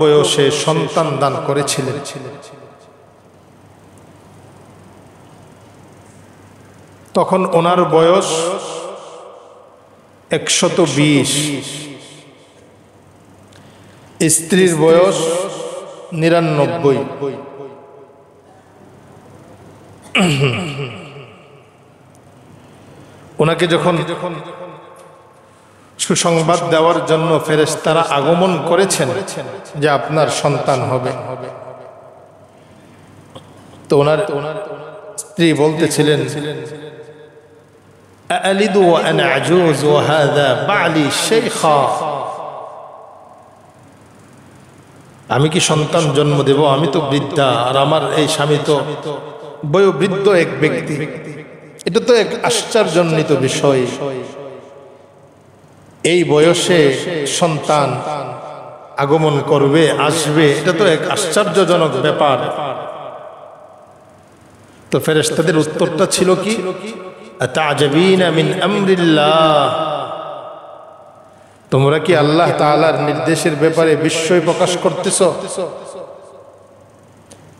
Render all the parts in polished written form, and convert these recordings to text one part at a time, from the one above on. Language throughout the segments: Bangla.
বয়সে সন্তান দান করেছিলেন। তখন ওনার বয়স 120, স্ত্রীর বয়স 99। ওনাকে যখন সুসংবাদ দেওয়ার জন্য ফেরেশতারা আগমন করেছেন যে আপনার সন্তান হবে, তো ওনার স্ত্রী বলতেছিলেন, আলিদু ওয়া আনা আজুজ ওয়া হাযা বা'লি শাইখা, আমি কি সন্তান জন্ম দেব? আমি তো বৃদ্ধা, আর আমার এই স্বামী তো বয়োবৃদ্ধ এক ব্যক্তি। এটা তো এক আশ্চর্যজনিত বিষয়, এই বয়সে সন্তান আগমন করবে, আসবে, এটা তো এক আশ্চর্যজনক ব্যাপার। তো ফেরেশতাদের উত্তরটা ছিল কি, আতা'জাবিনা মিন আমরিল্লাহ, তোমরা কি আল্লাহ তাআলার নির্দেশের ব্যাপারে বিস্ময় প্রকাশ করতেছো?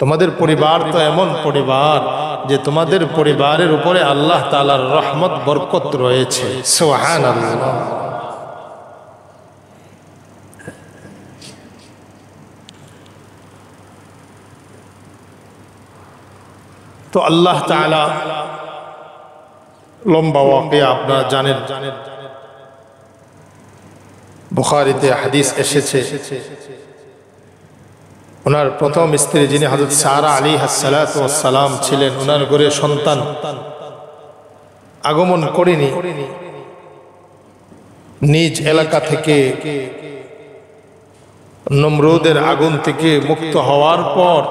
তোমাদের পরিবার তো এমন পরিবার যে তোমাদের পরিবারের উপরে আল্লাহ তাআলার রহমত বরকত রয়েছে। সুবহানাল্লাহ। তো আল্লাহ তাআলা লম্বা ওয়াকিয়া আপনারা জানেন, বুখারীতে হাদিস এসেছে, ওনার প্রথম স্ত্রী যিনি হযরত সারা আলাইহিস সালাতু ওয়াস সালাম ছিলেন, ওনার ঘরে সন্তান আগমন করেনি। নিজ এলাকা থেকে নমরুদের আগুন থেকে মুক্ত হওয়ার পর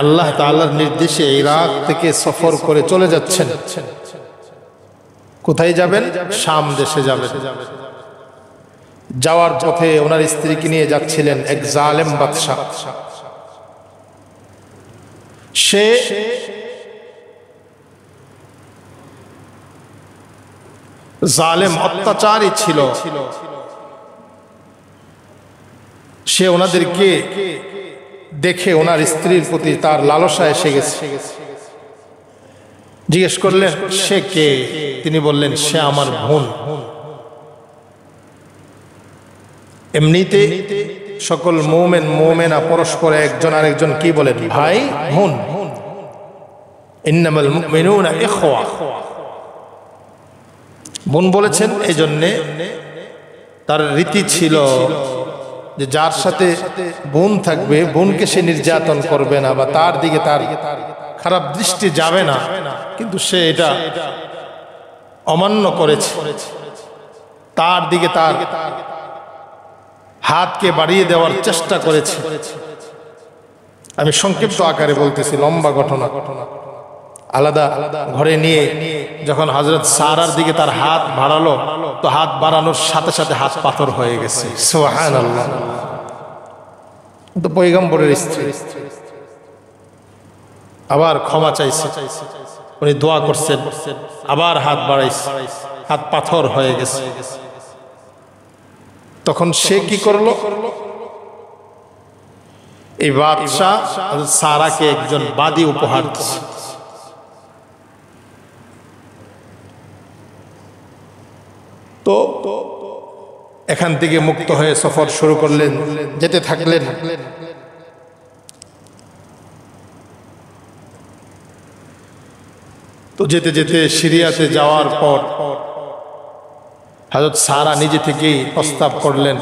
আল্লাহ তাআলার নির্দেশে ইরাক থেকে সফর করে চলে যাচ্ছেন। কোথায় যাবেন? শাম দেশে যাবেন। যাওয়ার পথে ওনার স্ত্রীকে নিয়ে যাচ্ছিলেন এক জালেম বাদশা। সে জালেম অত্যাচারী ছিল। সে ওনাদেরকে দেখে ওনার স্ত্রীর প্রতি তার লালসা এসে গেছে। জিজ্ঞেস করলেন সে কে? তিনি বললেন সে আমার বোন। এমনিতে সকল মুমিন মুমিনা পরস্পর একজন আরেকজন কি বলেন? ভাই বোন। ইন্নামাল মুমিনুনা ইখওয়া, বোন বলেছেন। এই জন্যে তার রীতি ছিল যে যার সাথে বোন থাকবে বোনকে সে নির্যাতন করবে না বা তার দিকে তার খারাপ দৃষ্টি যাবে না, কিন্তু সে এটা অমান্য করেছে। তার দিকে তার হাতকে বাড়িয়ে দেওয়ার চেষ্টা করেছে। আমি সংক্ষিপ্ত আকারে বলতেছি, লম্বা ঘটনা। আলাদা ঘরে নিয়ে যখন হযরত সারার দিকে তার হাত বাড়ালো, তো হাত বাড়ানোর সাথে সাথে হাত পাথর হয়ে গেছে। সুবহানাল্লাহ। তো পয়গম্বরের স্ত্রী আবার ক্ষমা চাইছে, উনি দোয়া করছেন, আবার হাত বাড়াইছে, হাত পাথর হয়ে গেছে। তখন সে কি করলো? এই বাদশা সারাকে একজন বাদী উপহার দিচ্ছে। তো এখান থেকে মুক্ত হয়ে সফর শুরু করলেন, যেতে থাকলেন। তো যেতে যেতে সিরিয়াতে যাওয়ার পর হযরত সারা নিজে থেকেই প্রস্তাব করলেন,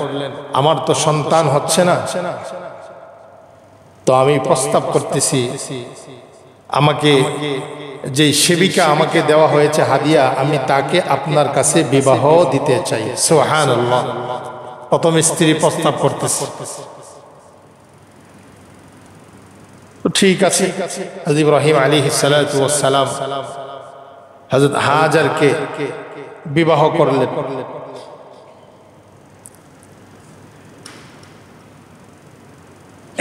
আমার তো সন্তান হচ্ছে না, তো আমি প্রস্তাব করতেছি আমাকে যে সেবিকা আমাকে দেওয়া হয়েছে হাদিয়া, আমি তাকে আপনার কাছে বিবাহ দিতে চাই। সুবহানাল্লাহ। প্রথম স্ত্রী প্রস্তাব করতেছে। ঠিক আছে, হযরত ইব্রাহিম আলাইহিস সালাতু ওয়াস সালাম হযরত হাজারকে বিবাহ করলেন।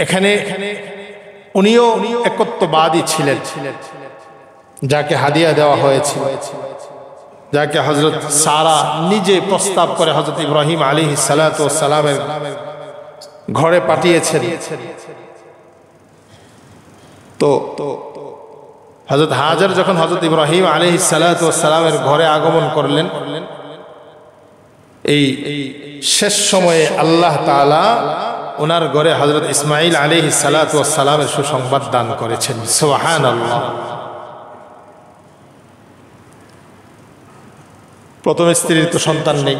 এখানে উনিও একত্ববাদী ছিলেন, যাকে হাদিয়া দেওয়া হয়েছিল, যাকে হযরত সারা নিজে প্রস্তাব করে হযরত ইব্রাহিম আলাইহিস সালাতু ওয়াস সালামের ঘরে পাঠিয়েছেন। তো হযরত হাজার যখন হযরত ইব্রাহিম আলাইহিস সালাতু ওয়াস সালামের ঘরে আগমন করলেন, এই শেষ সময়ে আল্লাহ তাআলা ওনার ঘরে হযরত ইসমাঈল আলাইহিস সালাতু ওয়াস সালামের সুসংবাদ দান করেছেন। সুবহানাল্লাহ। প্রথম স্ত্রীর তো সন্তান নেই,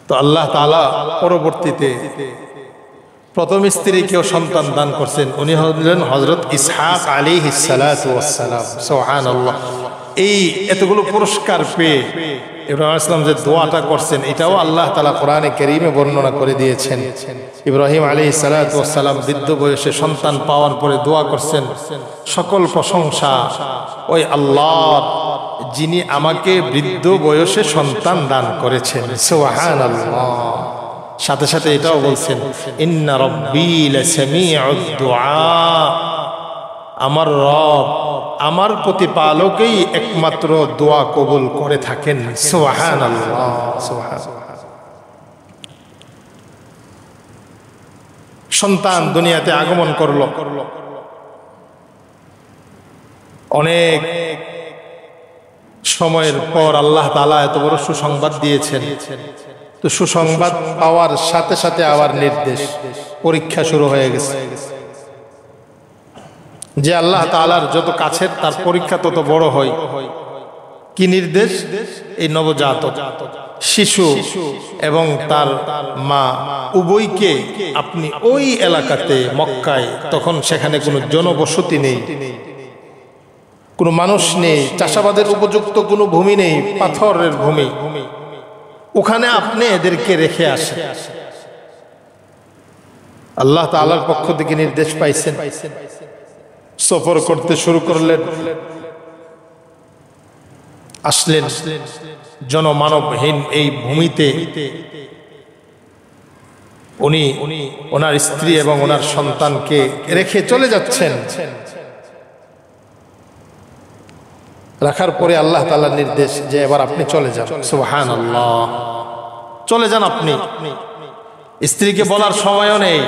তো আল্লাহ তাআলা পরবর্তীতে প্রথম স্ত্রীকেও সন্তান দান করছেন। উনি হলেন হযরত ইসহাক আলাইহিস সালাতু ওয়াস সালাম। সুবহানাল্লাহ। এই এতগুলো পুরস্কার পেয়ে ইব্রাহিম আলাইহিস সালাম যে দোয়াটা করছেন, এটাও আল্লাহ তাআলা কোরআনে কারীমে বর্ণনা করে দিয়েছেন। ইব্রাহিম আলাইহিস সালাতু ওয়াস সালাম বৃদ্ধ বয়সে সন্তান পাওয়ার পরে দোয়া করছেন, সকল প্রশংসা ওই আল্লাহর, যিনি আমাকে বৃদ্ধ বয়সে সন্তান দান করেছেন। সুবহানাল্লাহ। সাথে সাথে এটাও বলছেন, ইন্না রাব্বী লাসামিউদ দুআ, আমার রব, আমার প্রতিপালকই একমাত্র দোয়া কবুল করে থাকেন। সুবহানাল্লাহ। সুবহানাল্লাহ। সন্তান দুনিয়াতে আগমন করলো, অনেক সময়ের পর আল্লাহ তাআলা এত বড় সুসংবাদ দিয়েছেন। তো সুসংবাদ পাওয়ার সাথে সাথে আবার নির্দেশ, পরীক্ষা শুরু হয়ে গেছে। যে আল্লাহ তাআলার যত কাছের তার পরীক্ষা তত বড় হয়। কি নির্দেশ? এই নবজাতক শিশু এবং তার মা উভয়কে আপনি ওই এলাকাতে মক্কায়, তখন সেখানে কোনো জনবসতি নেই, কোনো মানুষ নেই, চাষাবাদের উপযুক্ত কোনো ভূমি নেই, পাথরের ভূমি, ওখানে আপনি এদেরকে রেখে আসেন। আল্লাহ তাআলার পক্ষ থেকে নির্দেশ পাইছেন, সফর করতে শুরু করলেন। আসলেন জনমানবহীন এই ভূমিতে। উনি ওনার স্ত্রী এবং ওনার সন্তানকে রেখে চলে যাচ্ছেন। রাখার পরে আল্লাহ তাআলার নির্দেশ যে এবার আপনি চলে যান। সুবহানাল্লাহ। চলে যান আপনি। স্ত্রীকে বলার সময়ও নেই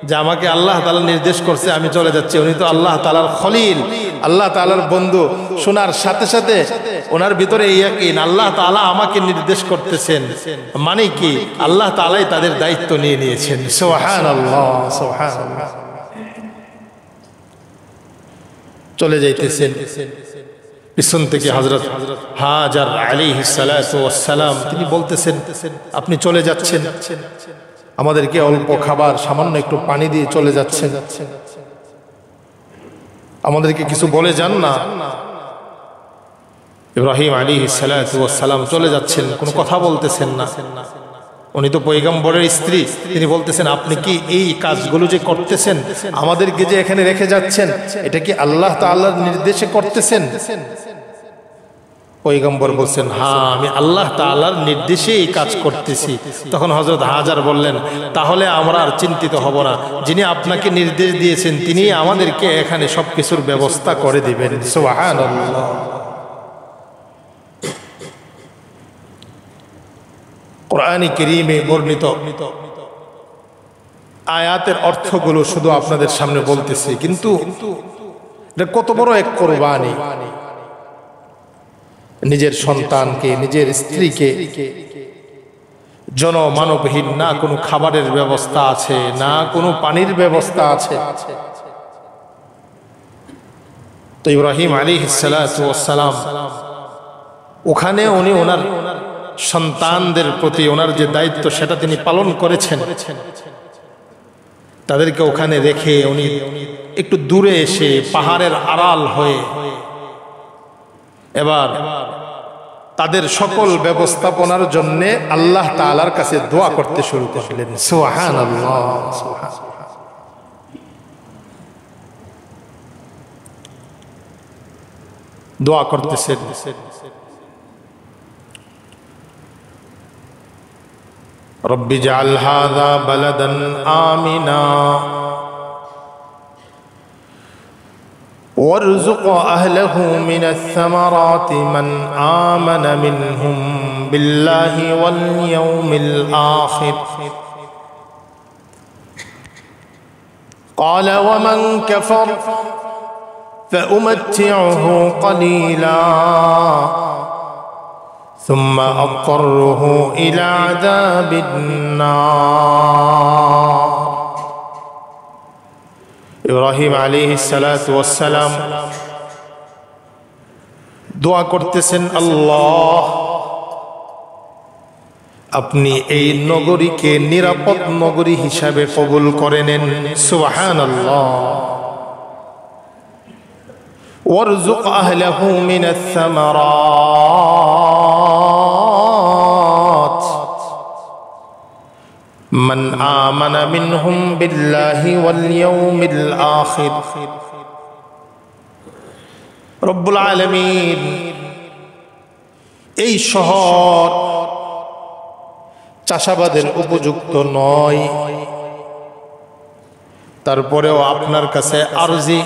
যে আমাকে আল্লাহ তাআলা নির্দেশ করছে, আমি চলে যাচ্ছি। উনি তো আল্লাহ তাআলার খলিল, আল্লাহ তাআলার বন্ধু। শোনার সাথে সাথে ওনার ভিতরে এই ইয়াকিন, আল্লাহ তাআলা আমাকে নির্দেশ করতেছেন, মানে কি আল্লাহ তাআলাই তাদের দায়িত্ব নিয়ে নিয়েছেন। সুবহানাল্লাহ। সুবহানাল্লাহ। চলে যাইতেছেন। পিছন থেকে হযরত হাজার আলাইহিস সালাতু ওয়াস সালাম তিনি বলতেছেন, আপনি চলে যাচ্ছেন, আমাদেরকে অল্প খাবার, সামান্য একটু পানি দিয়ে চলে যাচ্ছেন, আমাদেরকে কিছু বলে যান না। ইব্রাহিম আলাইহিস সালাতু ওয়াস সালাম চলে যাচ্ছেন, কোনো কথা বলতেছেন না। উনি তো পয়গম্বরের স্ত্রী, তিনি বলতেছেন, আপনি কি এই কাজগুলো যে করতেছেন, আমাদেরকে যে এখানে রেখে যাচ্ছেন, এটা কি আল্লাহ তাআলার নির্দেশে করতেছেন? পয়গম্বর বলছেন, হ্যাঁ, আমি আল্লাহ তাআলার নির্দেশে এই কাজ করতেছি। তখন হযরত হাজার বললেন, তাহলে আমরা আর চিন্তিত হব না, যিনি আপনাকে নির্দেশ দিয়েছেন তিনি আমাদেরকে এখানে সবকিছুর ব্যবস্থা করে দিবেন। সুবহানাল্লাহ। কোরআনে কারীমে বর্ণিত আয়াতের অর্থগুলো শুধু আপনাদের সামনে বলতেছি, কিন্তু এটা কত বড় এক কুরবানি। নিজের সন্তানকে, নিজের স্ত্রীকে, জনমানবহীন, না কোনো খাবারের ব্যবস্থা আছে, না কোনো পানির ব্যবস্থা আছে। তো ইব্রাহিম আলাইহিস সালাতু ওয়াস সালাম ওখানে উনি ওনার সন্তানদের প্রতি ওনার যে দায়িত্ব সেটা তিনি পালন করেছেন। তাদেরকে ওখানে রেখে উনি একটু দূরে এসে পাহাড়ের আড়াল হয়ে এবার তাদের সকল ব্যবস্থাপনার জন্য আল্লাহ তাআলার কাছে দোয়া করতে শুরু করলেন। সুবহানাল্লাহ। দোয়া করতেছেন, রব্বি জাআল হাযা বালাদান আমিনা وارزق أهله من الثمرات من آمن منهم বিল্লাহি ওয়াল ইয়াউমিল আখির قال ومن كفر فأمتعه قليلا ثم أضطره إلى عذاب النار ইব্রাহিম আলাইহিস সালাতু ওয়াস সালাম দোয়া করতেছেন, আল্লাহ আপনি এই নগরীকে নিরাপদ নগরী হিসাবে কবুল করে নেন। সুবহানাল্লাহ। ওয়ারযুক আহলাহু মিনাস সামারাত মান আমানা মিনহুম বিল্লাহি ওয়াল ইয়াউমিল আখির। রব্বুল আলামিন এই শহর চাষাবাদের উপযুক্ত নয়, তারপরেও আপনার কাছে আরজি,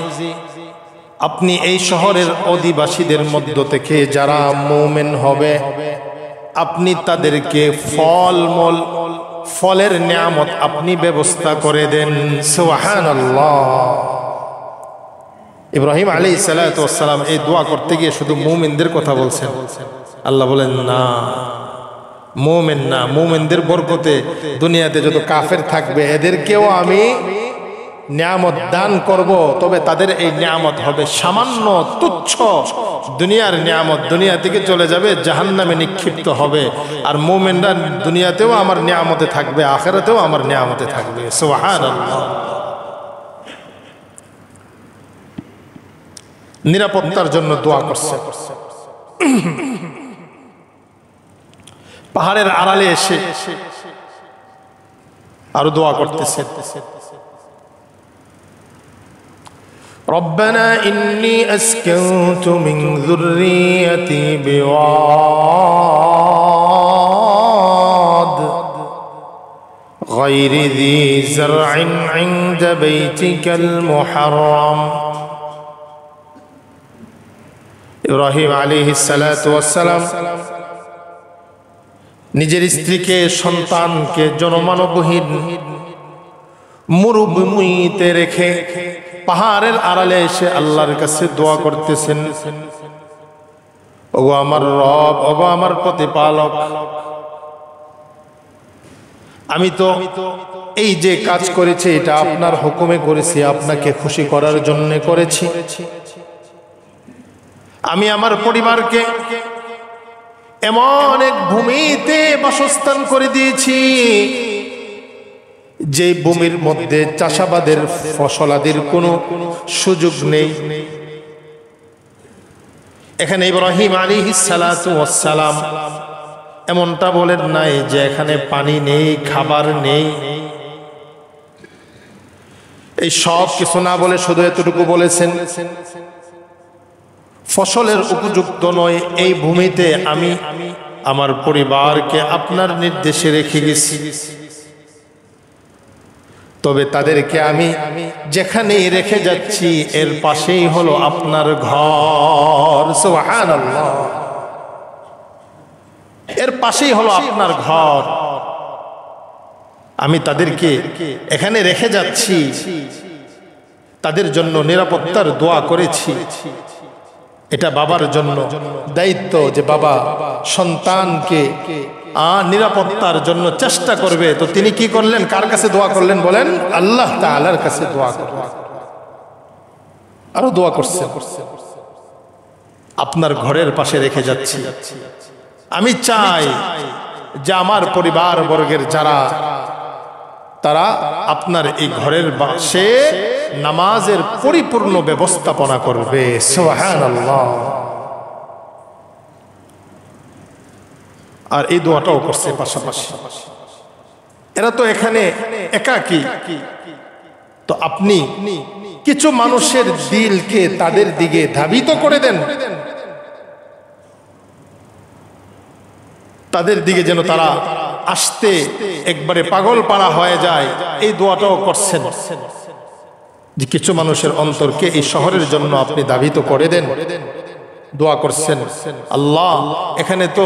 আপনি এই শহরের অধিবাসীদের মধ্য থেকে যারা মুমিন হবে আপনি তাদেরকে ফলের নিয়ামত আপনি ব্যবস্থা করে দেন। সুবহানাল্লাহ। ইব্রাহিম আলাইহিস সালাতু ওয়াস সালাম এই দোয়া করতে গিয়ে শুধু মুমিনদের কথা বলছেন। আল্লাহ বলেন না, মুমিন না, মুমিনদের বরকতে দুনিয়াতে যত কাফের থাকবে এদেরকেও আমি নিয়ামত দান করব, তবে তাদের এই নিয়ামত হবে সামান্য তুচ্ছ দুনিয়ার নিয়ামত, দুনিয়া থেকে চলে যাবে, জাহান্নামে নিক্ষিপ্ত হবে। আর মুমিনরা দুনিয়াতেও আমার নিয়ামতে থাকবে, আখিরাতেও আমার নিয়ামতে থাকবে। সুবহানাল্লাহ। নিরাপত্তার জন্য দোয়া করছে। পাহাড়ের আড়ালে এসে আরো দোয়া করতেছে, ربنا إني أسكنت من ذريتي بواد غير ذي زرع عند بيتك المحرم। ইব্রাহিম আলাইহিস সালাতু ওয়াস সালাম নিজের স্ত্রীকে, সন্তানকে জনমানবহীন মরুভূমিতে রেখে পাহাড়ের আড়ালে এসে আল্লাহর কাছে দোয়া করতেছেন, ওগো আমার রব, ওগো আমার প্রতিপালক, আমি তো এই যে কাজ করেছি এটা আপনার হুকুমে করেছি, আপনাকে খুশি করার জন্য করেছি। আমি আমার পরিবারকে এমন এক ভূমিতে বাসস্থান করে দিয়েছি যে ভূমির মধ্যে চাষাবাদের ফসলাদির কোনো সুযোগ নেই। এখানে ইব্রাহিম আলাইহিস সালাতু ওয়াস সালাম এমনটা বলেন নাই যে এখানে পানি নেই, খাবার নেই, এই সব কিছু না বলে শুধু এতটুকু বলেছেন, ফসলের উপযুক্ত নয় এই ভূমিতে আমি আমার পরিবারকে আপনার নির্দেশে রেখে গেছি, তবে তাদেরকে আমি যেখানেই রেখে যাচ্ছি এর পাশেই হলো আপনার ঘর। সুবহানাল্লাহ। এর পাশেই হলো আপনার ঘর, আমি তাদেরকে এখানে রেখে যাচ্ছি, তাদের জন্য নিরাপত্তার দোয়া করেছি। এটা বাবার জন্য দায়িত্ব যে বাবা সন্তানকে নিরাপত্তার জন্য চেষ্টা করবে। তো তিনি কি করলেন, কার কাছে দোয়া করলেন বলেন? আল্লাহ তাআলার কাছে দোয়া করলেন। আরো দোয়া করছে, আপনার ঘরের পাশে রেখে যাচ্ছি, আমি চাই যে আমার পরিবার বর্গের যারা তারা আপনার এই ঘরের পাশে নামাজের পরিপূর্ণ ব্যবস্থাপনা করবে। সুবহানাল্লাহ। আর এই দোয়াটাও করছে পাশাপাশি। এরা তো এখানে একাকী, তো আপনি কিছু মানুষের দিলকে তাদের দিকে ধাবিত করে দেন, তাদের দিকে যেন তারা আসতে একবারে পাগল পাড়া হয়ে যায়। এই দোয়াটাও করছেন যে কিছু মানুষের অন্তরকে এই শহরের জন্য আপনি ধাবিত করে দেন, দোয়া করছেন, আল্লাহ এখানে তো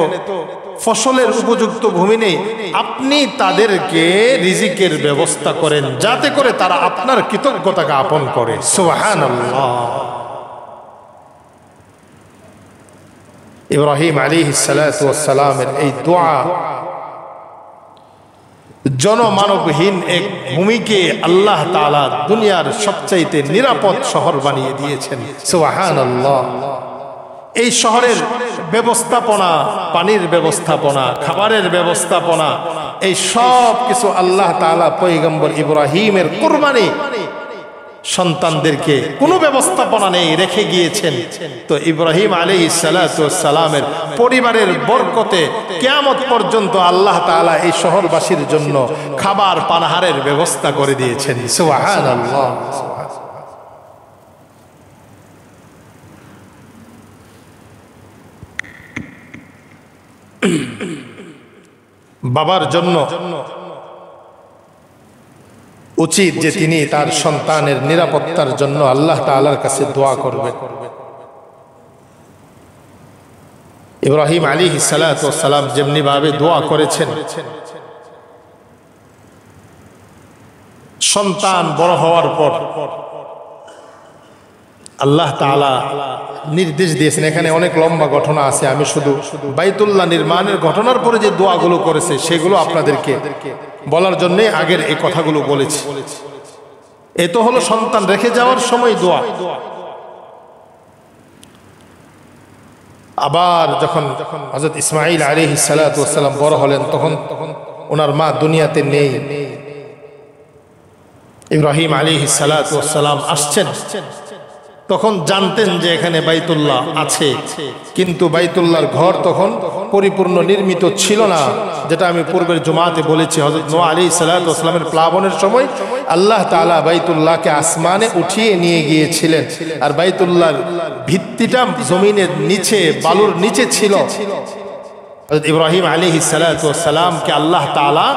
ফসলের উপযুক্ত ভূমি নেই, আপনি তাদেরকে রিজিকের ব্যবস্থা করেন যাতে করে তারা আপনার কৃতজ্ঞতা জ্ঞাপন করে। সুবহানাল্লাহ। ইব্রাহিম আলাইহিস সালাতু ওয়াস সালামের এই দোয়া জনমানবহীন এক ভূমিকে আল্লাহ তাআলা দুনিয়ার সবচাইতে নিরাপদ শহর বানিয়ে দিয়েছেন। সুবহানাল্লাহ। এই শহরের ব্যবস্থাপনা, পানির ব্যবস্থাপনা, খাবারের ব্যবস্থাপনা, এই সব কিছু আল্লাহ তাআলা পয়গম্বর ইব্রাহিমের কুরবানি সন্তানদেরকে কোনো ব্যবস্থাপনা নেই রেখে গিয়েছেন। তো ইব্রাহিম আলাইহিস সালাতু ওয়াস সালামের পরিবারের বরকতে কিয়ামত পর্যন্ত আল্লাহ তাআলা এই শহরবাসীর জন্য খাবার পানাহারের ব্যবস্থা করে দিয়েছেন। সুবহানাল্লাহ। বাবার জন্য উচিত যে তিনি তার সন্তানের নিরাপত্তার জন্য আল্লাহ তাআলার কাছে দোয়া করবেন। ইব্রাহিম আলাইহিস সালাতু ওয়াস সালাম যেমনি ভাবে দোয়া করেছেন, সন্তান বড় হওয়ার পর আল্লাহ তাআলা নির্দেশ দিয়েছেন। এখানে অনেক লম্বা ঘটনা আছে, আমি শুধু বাইতুল্লাহ নির্মাণের ঘটনার পরে যে দোয়াগুলো করেছে সেগুলো আপনাদেরকে বলার জন্য আগের এই কথাগুলো বলেছি। এ তো হলো সন্তান রেখে যাওয়ার সময় দোয়া। আবার যখন হযরত ইসমাঈল আলাইহিস সালাতু ওয়াস সালাম বড় হলেন, তখন ওনার মা দুনিয়াতে নেই। ইব্রাহিম আলাইহিস সালাতু ওয়াস সালাম আসছেন, তখন জানতেন যে এখানে বাইতুল্লাহ আছে, কিন্তু বাইতুল্লাহর ঘর তখন পরিপূর্ণ নির্মিত ছিল না। যেটা আমি পূর্বের জুমাতে বলেছি, হযরত নূহ আলাইহিস সালাতু ওয়াস সালামের প্লাবনের সময় আল্লাহ তাআলা বাইতুল্লাহকে আসমানে উঠিয়ে নিয়ে গিয়েছিলেন, আর বাইতুল্লাহর ভিত্তিটা জমিনের নিচে, বালুর নিচে ছিল। হযরত ইব্রাহিম আলাইহিস সালাতু ওয়াস সালামকে আল্লাহ তাআলা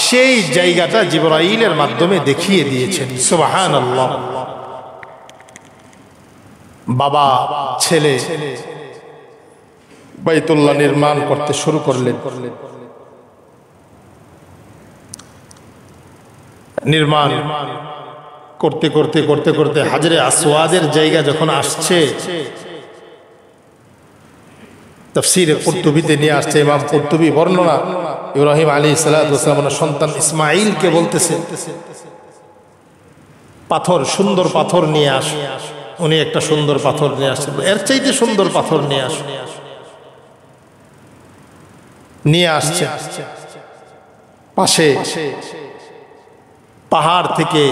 সেই জায়গাটা জিবরাইলের মাধ্যমে দেখিয়ে দিয়েছেন। সুবহানাল্লাহ। বাবা ছেলে বাইতুল্লাহ নির্মাণ করতে শুরু করলেন। নির্মাণ করতে করতে করতে করতে হাজরে আসওয়াদের জায়গা যখন আসছে, তাফসীরে কুরতুবীতে নিয়ে আসছে ইমাম কুরতুবী বর্ণনা, ইব্রাহিম আলাইহিস সালাতু ওয়াস সালামের সন্তান ইসমাঈলকে বলতেছে, পাথর, সুন্দর পাথর নিয়ে আস। উনি একটা সুন্দর পাথর নিয়ে আসছেন, এর চাইতে সুন্দর পাথর নিয়ে আস। নিয়ে আসছে, পাশে পাহাড় থেকে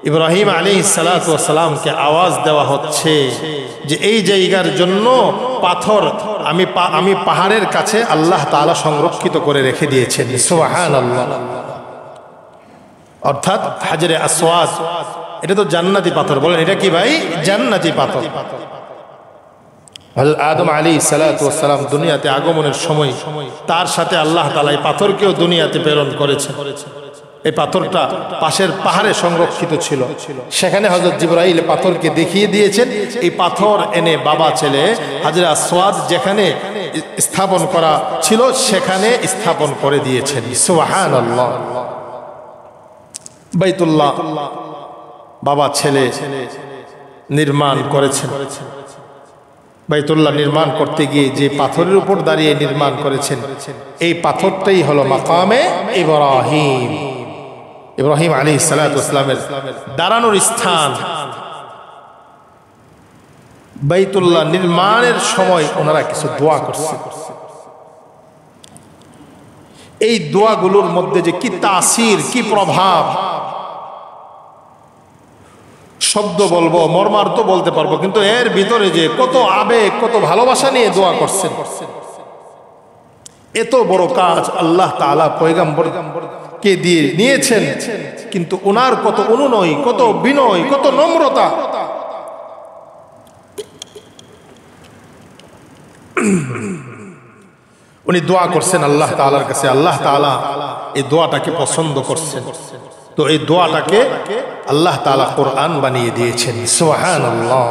ইব্রাহিম আলাইহিস সালাতু ওয়াস সালামকে আওয়াজ দেওয়া হচ্ছে যে এই জায়গার জন্য পাথর আমি পাহাড়ের কাছে আল্লাহ তাআলা সংরক্ষিত করে রেখে দিয়েছেন। সুবহানাল্লাহ। অর্থাৎ হাজরে আসওয়াদ এটা তো জান্নাতি পাথর। বলেন এটা কি ভাই? জান্নাতি পাথর। হযরত আদম আলাইহিস সালাতু ওয়াস সালাম দুনিয়াতে আগমনের সময় তার সাথে আল্লাহ তাআলা এই পাথরকেও দুনিয়াতে প্রেরণ করেছেন। এই পাথরটা পাশের পাহাড়ে সংরক্ষিত ছিল, সেখানে হযরত জিবরাইল পাথরকে দেখিয়ে দিয়েছেন। এই পাথর এনে বাবা ছেলে হাজরে আসওয়াদ যেখানে স্থাপন করা ছিল সেখানে স্থাপন করে দিয়েছেন। সুবহানাল্লাহ। বাইতুল্লাহ বাবা ছেলে নির্মাণ করেছেন। বাইতুল্লাহ নির্মাণ করতে গিয়ে যে পাথরের উপর দাঁড়িয়ে নির্মাণ করেছেন, এই পাথরটাই হলো মাকামে ইব্রাহিম। ইব্রাহিম আলাইহিস সালাতু ওয়াস সালামের দাঁড়ানোর স্থান। বাইতুল্লাহ নির্মাণের সময় ওনারা কিছু দোয়া করছেন। এই দোয়াগুলোর মধ্যে যে কি তাসির, কি প্রভাব, শব্দ বলবো, মর্মার্থ বলতে পারবো, কিন্তু এর ভিতরে যে কত আবেগ, কত ভালোবাসা নিয়ে দোয়া করছেন। এত বড় কাজ আল্লাহ তাআলা পয়গম্বরকে দিয়ে নিয়েছেন, কিন্তু ওনার কত অনুনয়, কত বিনয়, কত নম্রতা। উনি দোয়া করছেন আল্লাহ তাআলার কাছে, আল্লাহ তাআলা এই দোয়াটাকে পছন্দ করছেন। তো এই দোয়াটাকে আল্লাহ তাআলা কোরআন বানিয়ে দিয়েছেন। সুবহানাল্লাহ।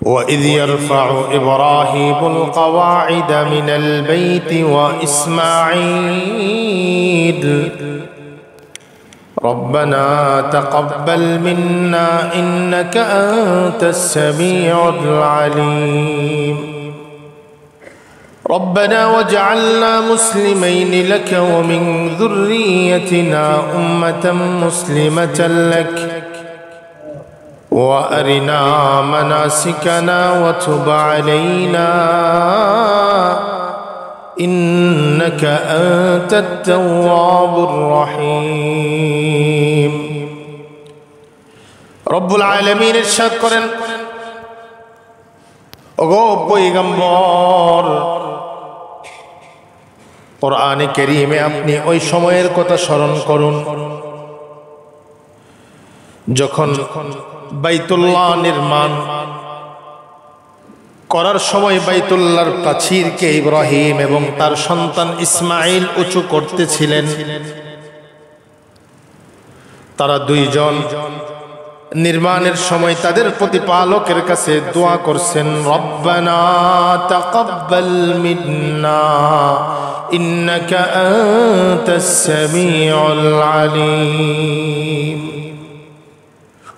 وإذ يرفع إبراهيم القواعد من البيت وإسماعيل ربنا تقبل منا إنك أنت السميع العليم ربنا واجعلنا مسلمين لك ومن ذريتنا أمة مسلمة لك وأرنا مناسكنا وتب علينا إنك أنت التواب الرحيم رب العالمين ارشاد করেন ওগো পয়গম্বর কোরআনে কারীমে আপনি ওই সময়ের কথা স্মরণ করুন যখন বাইতুল্লাহ নির্মাণ করার সময় বাইতুল্লাহর প্রাচীরকে ইব্রাহিম এবং তার সন্তান ইসমাইল উঁচু করতেছিলেন তারা দুইজন নির্মাণের সময় তাদের প্রতিপালকের কাছে দোয়া করছেন রব্বানা তাকাব্বাল মিন্না ইন্নাকা আনতাস সামিউল আলিম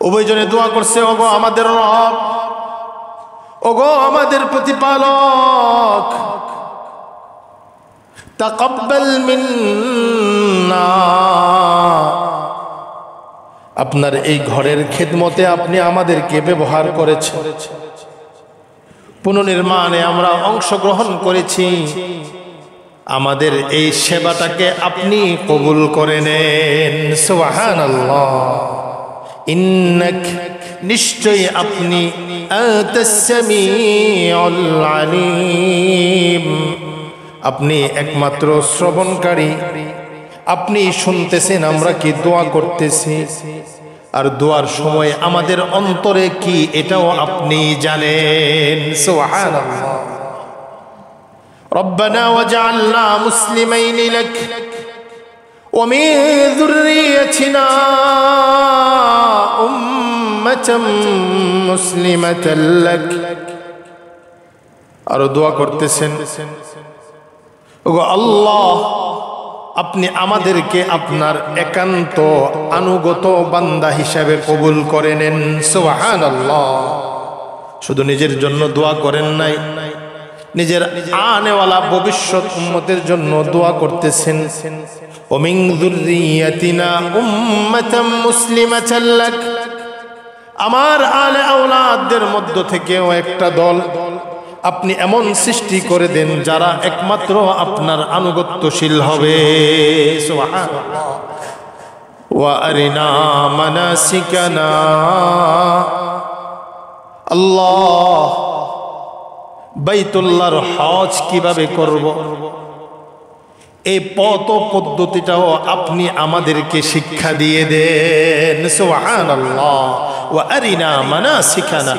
উভয়জনে দোয়া করছে ওগো আমাদের রব ওগো আমাদের প্রতিপালক তাকাব্বাল মিন্না আপনার এই ঘরের খেদমতে আপনি আমাদেরকে ব্যবহার করেছেন পুনর্নির্মাণে আমরা অংশগ্রহণ করেছি আমাদের এই সেবাটাকে আপনি কবুল করে নেন সুবহানাল্লাহ ইন্নাক নিশ্চয়ই আপনি আনতাস সামিউল আলিম আপনি একমাত্র শ্রবণকারী আপনি শুনতেছেন আমরা কি দোয়া করতেছি আর দোয়ার সময় আমাদের অন্তরে কি এটাও আপনি জানেন সুবহানাল্লাহ রব্বানা ওয়াজআলনা মুসলিমাইন লাক ওয়া মিন যুররিয়াতিনা উম্মাতাম মুসলিমাতাল লাক আর দোয়া করতেছেন ওগো আল্লাহ আপনি আমাদেরকে আপনার একান্ত আনুগত বান্দা হিসাবে কবুল করে নেন সুবহানাল্লাহ শুধু নিজের জন্য দোয়া করেন নাই নিজের আনেওয়ালা ভবিষ্যৎ উম্মতের জন্য দোয়া করতেছেন ওয়া মিন যুররিয়াতিনা উম্মাতাম মুসলিমাতাল লাক আমার আলে আওলাদদের মধ্য থেকেও একটা দল আপনি এমন সৃষ্টি করে দেন যারা একমাত্র আপনার আনুগত্যশীল হবে সুবহানাল্লাহ ওয়া আরিনা মানাসিকানা আল্লাহ বাইতুল্লাহর হজ কিভাবে করব এই পথ পদ্ধতিটাও আপনি আমাদেরকে শিক্ষা দিয়ে দেন সুবহানাল্লাহ ওয়া আরিনা মানাসিকানা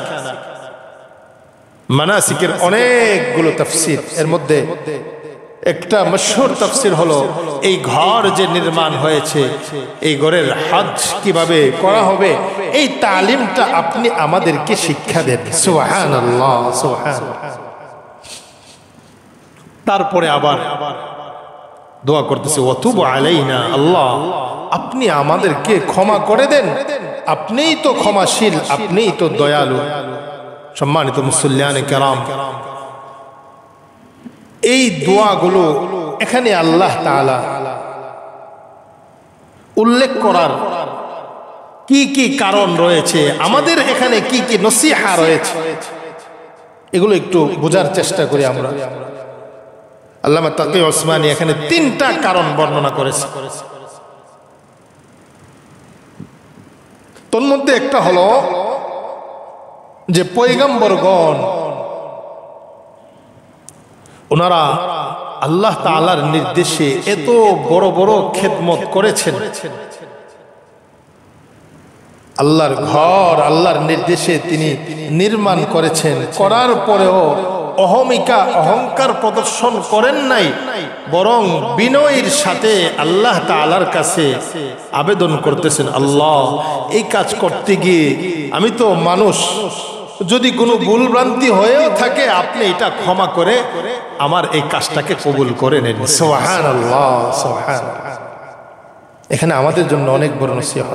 মানাসিকের অনেকগুলো তাফসীর এর মধ্যে একটা মশহুর তাফসীর হলো এই ঘর যে নির্মাণ হয়েছে এই ঘরের হজ কিভাবে করা হবে এই তালিমটা আপনি আমাদেরকে শিক্ষা দেন সুবহানাল্লাহ সুবহানাল্লাহ তারপরে আবার দোয়া করতেছে ওয়াতুব আলাইনা আল্লাহ আপনি আমাদেরকে ক্ষমা করে দেন আপনিই তো ক্ষমাশীল আপনিই তো দয়ালু সম্মানিত মুসল্লিয়ানে কেরাম এই দোয়াগুলো এখানে আল্লাহ তাআলা উল্লেখ করার কি কি কারণ রয়েছে আমাদের এখানে কি কি নসিহা রয়েছে এগুলো একটু বোঝার চেষ্টা করি আমরা আল্লামা তাকি ওসমানী এখানে তিনটা কারণ বর্ণনা করেছে তোর মধ্যে একটা হলো যে পয়গম্বরগণ ওনারা আল্লাহ তাআলার নির্দেশে এত বড় বড় খেদমত করেছেন আল্লাহর ঘর আল্লাহর নির্দেশে তিনি নির্মাণ করেছেন করার পরেও অহংকার প্রদর্শন করেন নাই বরং বিনয়ের সাথে আল্লাহ তাআলার কাছে আবেদন করতেছেন আল্লাহ এই কাজ করতে গিয়ে আমি তো মানুষ যদি কোনো ভুল ভ্রান্তি হয়েও থাকে আপনি এটা ক্ষমা করে আমার এই কাজটাকে কবুল করে নেন। সুবহানাল্লাহ, সুবহানাল্লাহ। এখানে আমাদের জন্য অনেক বড় নসিহত।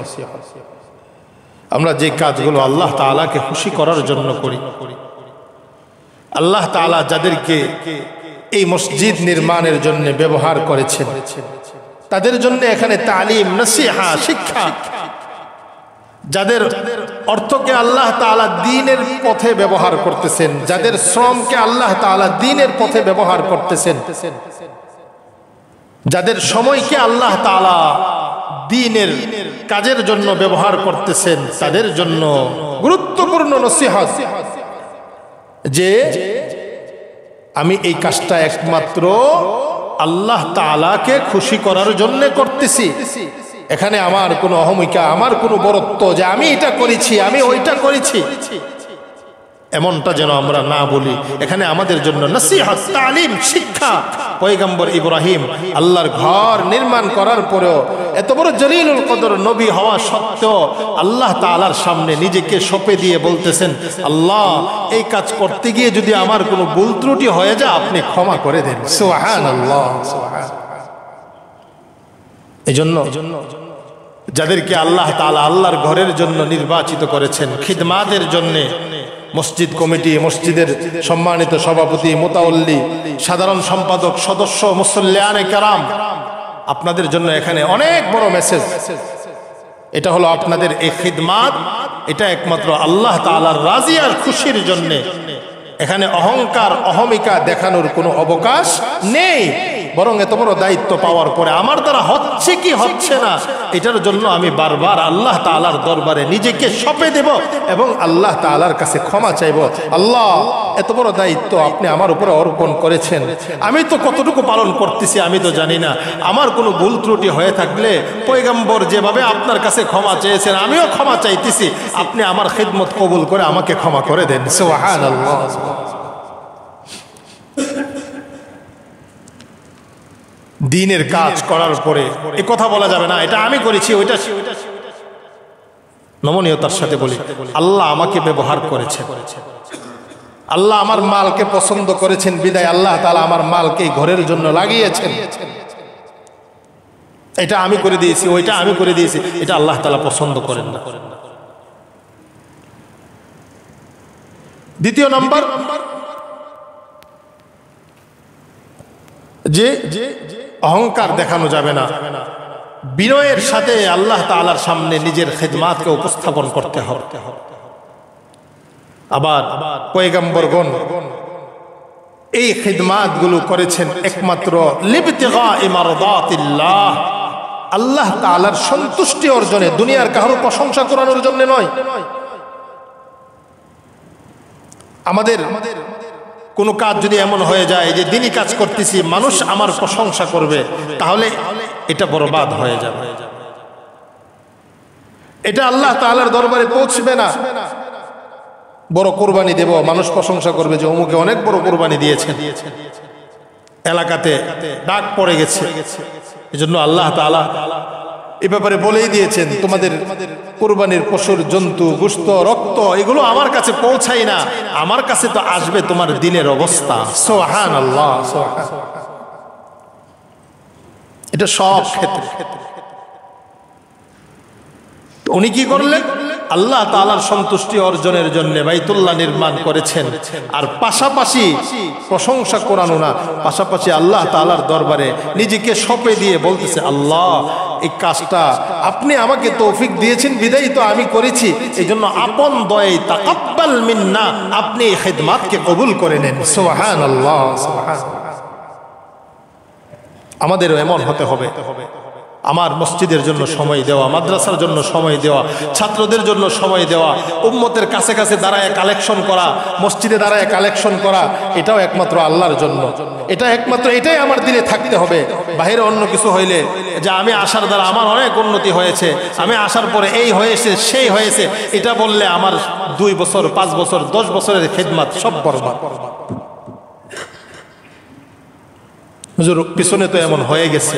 আমরা যে কাজগুলো আল্লাহ তাআলাকে খুশি করার জন্য করি, আল্লাহ তাআলা যাদেরকে এই মসজিদ নির্মাণের জন্য ব্যবহার করেছেন তাদের জন্য এখানে তালিম, নসিহা, শিক্ষা, যাদের অর্থকে আল্লাহ তাআলা দ্বীনের পথে ব্যবহার করতেছেন, যাদের শ্রমকে আল্লাহ তাআলা দ্বীনের পথে ব্যবহার করতেছেন, যাদের সময়কে আল্লাহ তাআলা দ্বীনের কাজের জন্য ব্যবহার করতেছেন, তাদের জন্য গুরুত্বপূর্ণ নসিহত যে আমি এই কাজটা একমাত্র আল্লাহ তাআলাকে খুশি করার জন্য করতেছি। এখানে আমার কোনো অহমিকা, আমার কোনো বড়ত্ব যে আমি এটা করেছি, আমি ওইটা করেছি, এমনটা যেন আমরা না বলি। এখানে আমাদের জন্য নসিহত, তালিম, শিক্ষা। পয়গম্বর ইব্রাহিম আল্লাহর ঘর নির্মাণ করার পরেও এত বড় জলিলুল কদর নবী হওয়া সত্ত্বেও আল্লাহ তাআলার সামনে নিজেকে সঁপে দিয়ে বলতেছেন, আল্লাহ এই কাজ করতে গিয়ে যদি আমার কোনো ভুল ত্রুটি হয়ে যায় আপনি ক্ষমা করে দেন। সুবহানাল্লাহ, সুবহানাল্লাহ। এজন্য যাদেরকে আল্লাহ তাআলা আল্লাহর ঘরের জন্য নির্বাচিত করেছেন, খিদমাতের জন্য, মসজিদ কমিটি, মসজিদের সম্মানিত সভাপতি, মুতাওয়াল্লি, সাধারণ সম্পাদক, সদস্য, মুসল্লিয়ানে কেরাম, আপনাদের জন্য এখানে অনেক বড় মেসেজ। এটা হলো আপনাদের এই খিদমাত, এটা একমাত্র আল্লাহ তাআলার রাজি আর খুশির জন্য। এখানে অহংকার, অহমিকা দেখানোর কোনো অবকাশ নেই। বরং এত বড় দায়িত্ব পাওয়ার পরে আমার দ্বারা হচ্ছে কি হচ্ছে না এটার জন্য আমি বারবার আল্লাহ তাআলার দরবারে নিজেকে সঁপে দেব এবং আল্লাহ তাআলার কাছে ক্ষমা চাইব। আল্লাহ এত বড় দায়িত্ব আপনি আমার উপরে অর্পণ করেছেন, আমি তো কতটুকু পালন করতেছি আমি তো জানি না। আমার কোনো ভুল ত্রুটি হয়ে থাকলে পয়গম্বর যেভাবে আপনার কাছে ক্ষমা চেয়েছেন আমিও ক্ষমা চাইতেছি, আপনি আমার খিদমত কবুল করে আমাকে ক্ষমা করে দেন। সুবহানাল্লাহ। দ্বীনের কাজ করার পরে এ কথা বলা যাবে না এটা আমি করেছি, ওইটা নমনীয়তার সাথে বলি, আল্লাহ আমাকে ব্যবহার করেছে, আল্লাহ আমার মালকে পছন্দ করেছেন বিদায় আল্লাহ তাআলা আমার মালকে ঘরের জন্য লাগিয়েছেন। এটা আমি করে দিয়েছি, ওইটা আমি করে দিয়েছি, এটা আল্লাহ তাআলা পছন্দ করেন না। দ্বিতীয় নাম্বার, যে অহংকার দেখানো যাবে না, বিনয়ের সাথে আল্লাহ তাআলার সামনে নিজের খিদমাতকে উপস্থাপন করতে হবে। আবার পয়গম্বরগণ এই খিদমাতগুলো করেছেন একমাত্র লিবতিগাই মারদাতিল্লাহ, আল্লাহ তাআলার সন্তুষ্টি অর্জনে, দুনিয়ার কারো প্রশংসা করানোর জন্য নয়। আমাদের কোনো কাজ যদি এমন হয়ে যায় যে দিনই কাজ করতেছি মানুষ আমার প্রশংসা করবে, তাহলে এটা বরবাদ হয়ে যাবে, এটা আল্লাহ তাআলার দরবারে পৌঁছবে না। বড় কুরবানি দেব, মানুষ প্রশংসা করবে যে অমুকে অনেক বড় কুরবানি দিয়েছে, এলাকাতে ডাক পড়ে গেছে। এজন্য আল্লাহ তাআলা এ ব্যাপারে বলেই দিয়েছেন, তোমাদের কুরবানির পশুর জন্তু, গোশত, রক্ত এগুলো আমার কাছে পৌঁছাই না, আমার কাছে তো আসবে তোমার দিনের অবস্থা। সুবহানাল্লাহ, সুবহানাল্লাহ। এটা সব ক্ষেত্রে। উনি কি করলেন? আল্লাহ তাআলার সন্তুষ্টি অর্জনের জন্য বাইতুল্লাহ নির্মাণ করেছেন, আর পাশাপাশি প্রশংসা করানো না, পাশাপাশি আল্লাহ তাআলার দরবারে নিজেকে সঁপে দিয়ে বলতেছে, আল্লাহ এই কাজটা আপনি আমাকে তৌফিক দিয়েছেন বিদায়ী তো আমি করেছি, এই জন্য আপন দয়ে তাকাব্বাল মিন্না, আপনি এই খিদমাতকে কবুল করে নেন। সুবহানাল্লাহ, সুবহানাল্লাহ। আমাদেরও এমন হতে হবে, আমার মসজিদের জন্য সময় দেওয়া, মাদ্রাসার জন্য সময় দেওয়া, ছাত্রদের জন্য সময় দেওয়া, উম্মতের কাছে কাছে দাঁড়ায় কালেকশন করা, মসজিদে দাঁড়ায় কালেকশন করা, এটাও একমাত্র আল্লাহর জন্য। এটা একমাত্র এটাই আমার দিলে থাকতে হবে। বাইরে অন্য কিছু হইলে যে আমি আসার দ্বারা আমার অনেক উন্নতি হয়েছে, আমি আসার পরে এই হয়েছে সেই হয়েছে, এটা বললে আমার 2 বছর 5 বছর 10 বছরের খিদমত সব বরবাদ। হুজুর পিছনে তো এমন হয়ে গেছে,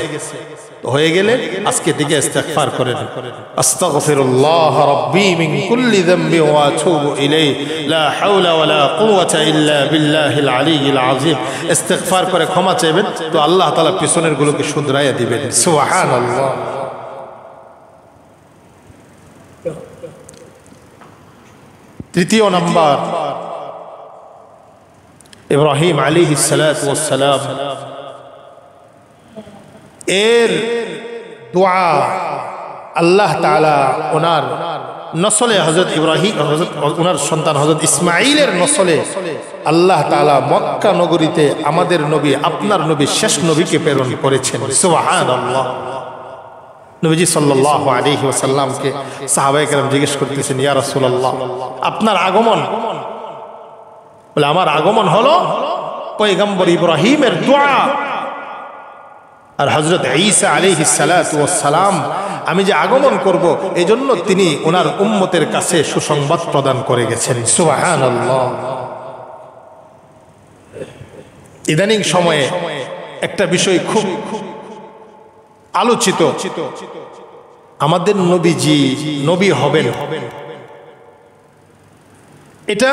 হয়ে গেলে আজকে থেকে ইস্তেগফার করেন, আস্তাগফিরুল্লাহ রাব্বি মিন কুল্লি যামবি ওয়া আতুবু ইলাইহি লা হাওলা ওয়ালা কুওয়াতা ইল্লা বিল্লাহিল আলিয়্যিল আযীম। ইস্তেগফার করে ক্ষমা চাইবেন তো আল্লাহ তাআলা পিছনের গুলোকে শুধরাইয়া দিবেন। সুবহানাল্লাহ। তৃতীয় নাম্বার, ইব্রাহিম আলাইহিস সালাতু ওয়াস সালাম এর দোয়া আল্লাহ তাআলা ওনার নসলে হযরত ইব্রাহিম, ওনার সন্তান হযরত ইসমাঈলের নসলে আল্লাহ তাআলা মক্কা নগরীতে আমাদের নবী, আপনার নবী, শেষ নবীকে প্রেরণ করেছেন। সুবহানাল্লাহ। নবীজি সাল্লাল্লাহু আলাইহি ওয়াসাল্লামকে সাহাবায়ে কেরাম জিজ্ঞেস করতেছেন, ইয়া রাসূলুল্লাহ, আপনার আগমন, বলে আমার আগমন হলো পয়গম্বর ইব্রাহিমের দোয়া। আর হযরত ঈসা আলাইহিস সালাতু ওয়াস সালাম আমি যে আগমন করব এজন্য তিনি ওনার উম্মতের কাছে সুসংবাদ প্রদান করে গেছেন। সুবহানাল্লাহ। ইদানিং সময়ে একটা বিষয় খুব আলোচিত, আমাদের নবীজি নবী হবেন, এটা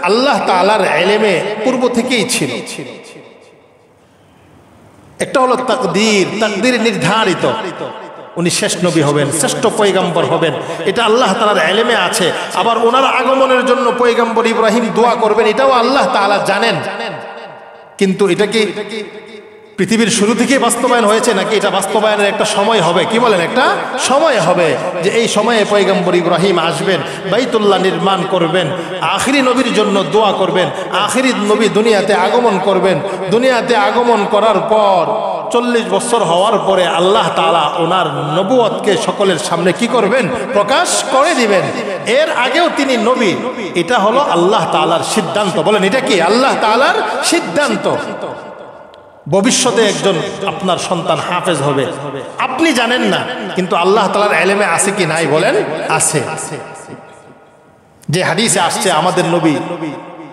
আল্লাহ তাআলার ইলমে পূর্ব থেকেই ছিল। একটা হলো তাকদীর, তাকদীর নির্ধারিত, উনি শেষ নবী হবেন, শ্রেষ্ঠ পয়গম্বর হবেন, এটা আল্লাহ তাআলার ইলমে আছে। আবার ওনার আগমনের জন্য পয়গম্বর ইব্রাহিম দোয়া করবেন, এটাও আল্লাহ তাআলা জানেন। কিন্তু এটা কি পৃথিবীর শুরু থেকেই বাস্তবায়ন হয়েছে, নাকি এটা বাস্তবায়নের একটা সময় হবে? কি বলেন? একটা সময় হবে যে এই সময়ে পয়গম্বর ইব্রাহিম আসবেন, বাইতুল্লাহ নির্মাণ করবেন, আখিরি নবীর জন্য দোয়া করবেন, আখিরি নবী দুনিয়াতে আগমন করবেন। দুনিয়াতে আগমন করার পর 40 বছর হওয়ার পরে আল্লাহ তাআলা ওনার নবুয়তকে সকলের সামনে কি করবেন? প্রকাশ করে দিবেন। এর আগেও তিনি নবী, এটা হলো আল্লাহ তাআলার সিদ্ধান্ত। বলেন এটা কি? আল্লাহ তাআলার সিদ্ধান্ত। ভবিষ্যতে একজন আপনার সন্তান হাফেজ হবে, আপনি জানেন না, কিন্তু আল্লাহ তাআলার ইলমে আছে কি নাই? বলেন আছে। যে হাদিসে আসছে আমাদের নবী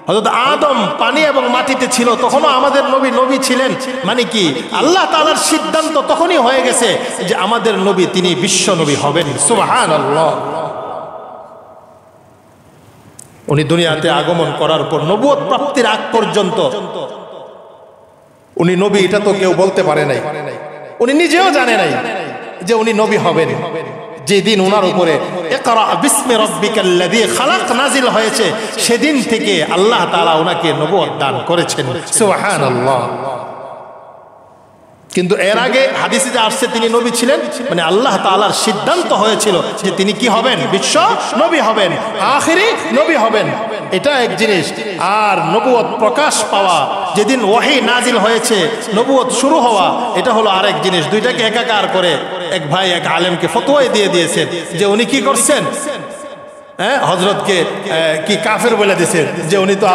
হযরত আদম পানি এবং মাটিতে ছিল, তখনও আমাদের নবী নবী ছিলেন। মানে কি? আল্লাহ তাআলার সিদ্ধান্ত তখনই হয়ে গেছে যে আমাদের নবী তিনি বিশ্ব নবী হবেন। সুবহানাল্লাহ। উনি দুনিয়াতে আগমন করার পর নবুয়ত প্রাপ্তির আগ পর্যন্ত উনি নবী, এটা তো কেউ বলতে পারে নাই, উনি নিজেও জানে নাই যে উনি নবী হবেন। যেদিন ওনার উপরে ইকরা বিসমি রাব্বিকাল্লাযী খালাক নাজিল হয়েছে, সেদিন থেকে আল্লাহ তাআলা ওনাকে নবুয়ত দান করেছেন। সুবহানাল্লাহ। কিন্তু এর আগে হাদিসে যে আসছে তিনি নবী ছিলেন, মানে আল্লাহ তাআলার সিদ্ধান্ত হয়েছিল যে তিনি কি হবেন? বিশ্ব নবী হবেন, আখিরি নবী হবেন। এটা এক জিনিস। আর নবুয়ত প্রকাশ পাওয়া, যেদিন ওহী নাজিল হয়েছে, নবুয়ত শুরু হওয়া, এটা হলো আরেক জিনিস। দুইটাকে একাকার করে এক ভাই এক আলেমকে ফতোয়া দিয়ে দিয়েছেন যে উনি কি করছেন, হযরতকে কি কাফের বলে দিয়েছেন, যে উনি তো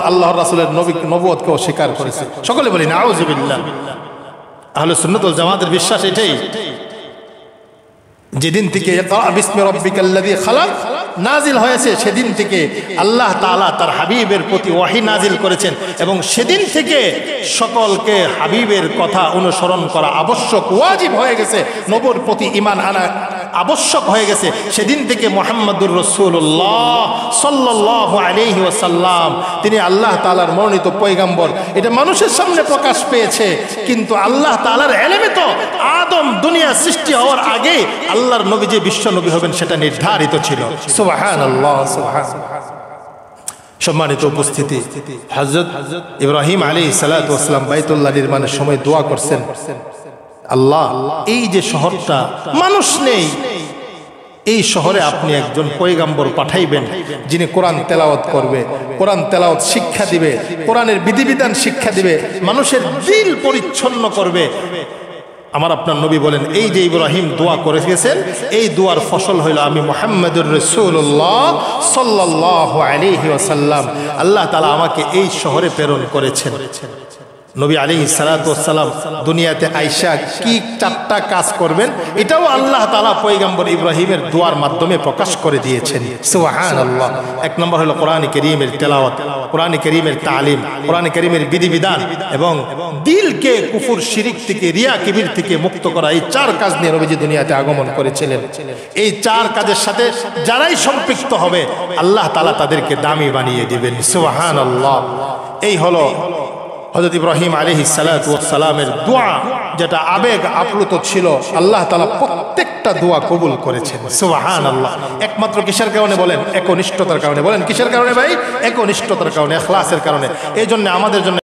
আল্লাহর রাসূলের নবুয়তকে অস্বীকার করেছে। সকলে বলি নাউযুবিল্লাহ। আহলে সুন্নাত ওয়াল জামাতের বিশ্বাস এটাই, যেদিন থেকে ইকরা বিসমি রাব্বিকাল্লাযী খালাক নাজিল হয়েছে, সেদিন থেকে আল্লাহ তাআলা তার হাবিবের প্রতি ওহী নাজিল করেছেন, এবং সেদিন থেকে সকলকে হাবিবের কথা অনুসরণ করা আবশ্যক, ওয়াজিব হয়ে গেছে। নবীর প্রতি ঈমান আনা আবশ্যক হয়ে গেছে। সেদিন থেকে মুহাম্মদুর রাসূলুল্লাহ সাল্লাল্লাহু আলাইহি ওয়াসাল্লাম তিনি আল্লাহ তাআলার মনোনীত পয়গম্বর, এটা মানুষের সামনে প্রকাশ পেয়েছে। কিন্তু আল্লাহ তাআলার ইলমে তো আদম দুনিয়া সৃষ্টি হওয়ার আগে আল্লাহর নবী যে বিশ্ব নবী হবেন সেটা নির্ধারিত ছিল। সুবহানাল্লাহ। সুবহানাল্লাহ। সম্মানিত উপস্থিতি, হযরত ইব্রাহিম আলাইহিস সালাতু ওয়াস সালাম বাইতুল্লাহ নির্মাণের সময় দোয়া করছেন, আল্লাহ এই যে শহরটা মানুষ নেই, এই শহরে আপনি একজন পয়গম্বর পাঠাইবেন যিনি কোরআন তেলাওয়াত করবে, কোরআন তেলাওয়াত শিক্ষা দিবে, কোরআনের বিধিবিধান শিক্ষা দিবে, মানুষের দিল পরিচ্ছন্ন করবে। আমার আপনার নবী বলেন, এই যে ইব্রাহিম দোয়া করে গেছেন, এই দোয়ার ফসল হইল আমি মুহাম্মদুর রাসূলুল্লাহ সাল্লাল্লাহু আলাইহি ওয়াসাল্লাম, আল্লাহ তাআলা আমাকে এই শহরে প্রেরণ করেছেন। নবী আলাইহিস সালাতু ওয়াস সালাম দুনিয়াতে আইসা কি 4টা কাজ করবেন এটাও আল্লাহ তাআলা পয়গম্বর ইব্রাহিমের দোয়ার মাধ্যমে প্রকাশ করে দিয়েছেন। সুবহানাল্লাহ। এক নম্বর হলো কোরআন কারীমের তেলাওয়াত, কোরআন কারীমের তালিম, কোরআন কারীমের বিধিবিধান এবং দিলকে কুফর শিরিক থেকে রিয়া কিবির থেকে মুক্ত করা। এই 4 কাজ নিয়ে নবীজি দুনিয়াতে আগমন করেছিলেন। এই 4 কাজের সাথে যারাই সম্পৃক্ত হবে আল্লাহ তাআলা তাদেরকে দামি বানিয়ে দিবেন। সুবহানাল্লাহ। এই হলো হযরত ইব্রাহিম আলাইহিস সালাতু ওয়াস সালামের দোয়া, যেটা আবেগ আপ্লুত ছিল। আল্লাহ তাআলা প্রত্যেকটা দোয়া কবুল করেছেন। সুবহানাল্লাহ। একমাত্র কিসের কারণে বলেন? একনিষ্ঠতার কারণে। বলেন কিসের কারণে ভাই? একনিষ্ঠতার কারণে, ইখলাসের কারণে। এই জন্য আমাদের জন্য